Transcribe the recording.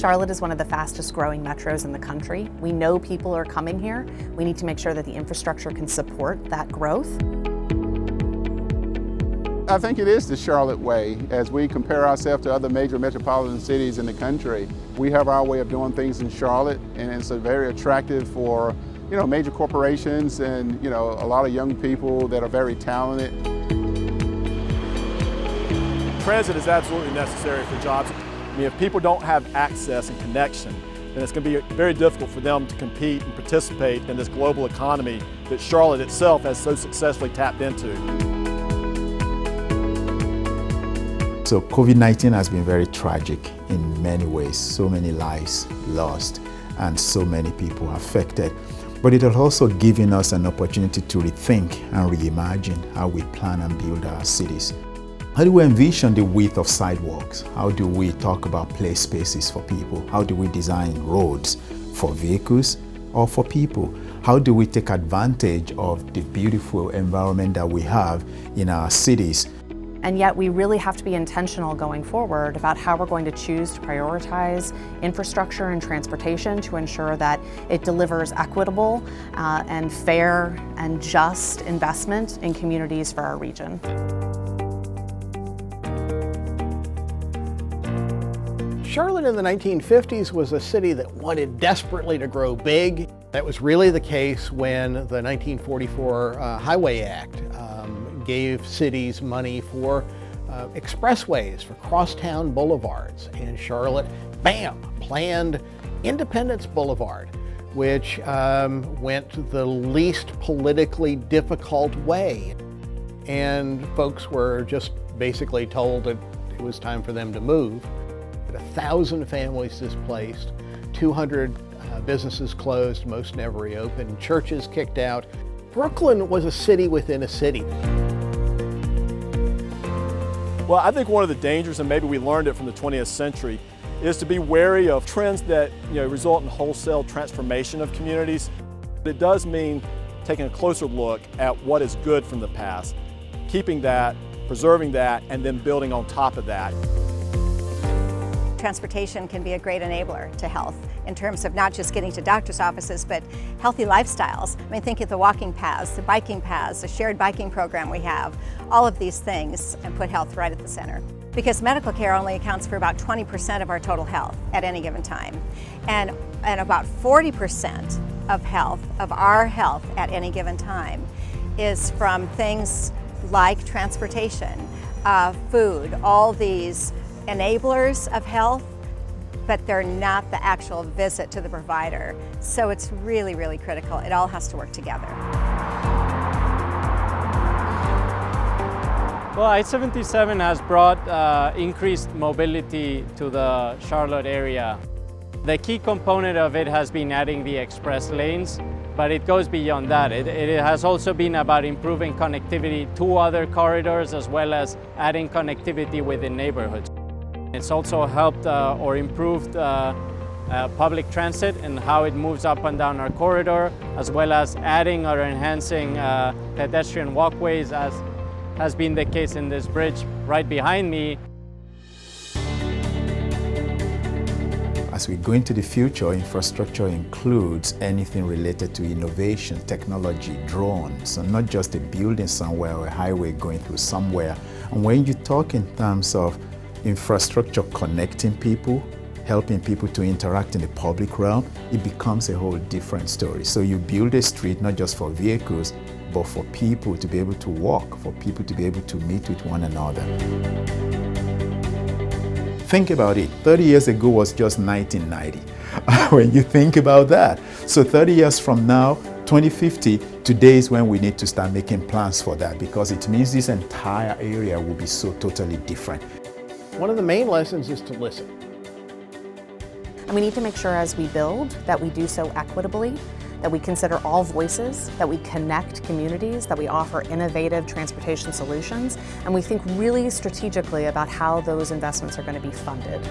Charlotte is one of the fastest growing metros in the country. We know people are coming here. We need to make sure that the infrastructure can support that growth. I think it is the Charlotte way. As we compare ourselves to other major metropolitan cities in the country, we have our way of doing things in Charlotte, and it's very attractive for major corporations and a lot of young people that are very talented. Transit is absolutely necessary for jobs. I mean, if people don't have access and connection, then it's going to be very difficult for them to compete and participate in this global economy that Charlotte itself has so successfully tapped into. So COVID-19 has been very tragic in many ways, so many lives lost and so many people affected. But it has also given us an opportunity to rethink and reimagine how we plan and build our cities. How do we envision the width of sidewalks? How do we talk about play spaces for people? How do we design roads for vehicles or for people? How do we take advantage of the beautiful environment that we have in our cities? And yet we really have to be intentional going forward about how we're going to choose to prioritize infrastructure and transportation to ensure that it delivers equitable and fair and just investment in communities for our region. Charlotte in the 1950s was a city that wanted desperately to grow big. That was really the case when the 1944 Highway Act gave cities money for expressways, for crosstown boulevards. And Charlotte, bam, planned Independence Boulevard, which went the least politically difficult way. And folks were just basically told that it was time for them to move. 1,000 families displaced, 200 businesses closed, most never reopened, churches kicked out. Brooklyn was a city within a city. Well, I think one of the dangers, and maybe we learned it from the 20th century, is to be wary of trends that result in wholesale transformation of communities. It does mean taking a closer look at what is good from the past, keeping that, preserving that, and then building on top of that. Transportation can be a great enabler to health in terms of not just getting to doctor's offices, but healthy lifestyles. I mean, think of the walking paths, the biking paths, the shared biking program we have, all of these things, and put health right at the center. Because medical care only accounts for about 20% of our total health at any given time. And about 40% of our health at any given time is from things like transportation, food, all these enablers of health, but they're not the actual visit to the provider. So it's really, really critical. It all has to work together. Well, I-77 has brought increased mobility to the Charlotte area. The key component of it has been adding the express lanes, but it goes beyond that. It has also been about improving connectivity to other corridors as well as adding connectivity within neighborhoods. It's also helped or improved public transit and how it moves up and down our corridor, as well as adding or enhancing pedestrian walkways, as has been the case in this bridge right behind me. As we go into the future, infrastructure includes anything related to innovation, technology, drones, and not just a building somewhere or a highway going through somewhere. And when you talk in terms of infrastructure connecting people, helping people to interact in the public realm, it becomes a whole different story. So you build a street not just for vehicles, but for people to be able to walk, for people to be able to meet with one another. Think about it, 30 years ago was just 1990. When you think about that. So 30 years from now, 2050, today is when we need to start making plans for that, because it means this entire area will be so totally different. One of the main lessons is to listen. And we need to make sure as we build that we do so equitably, that we consider all voices, that we connect communities, that we offer innovative transportation solutions, and we think really strategically about how those investments are going to be funded.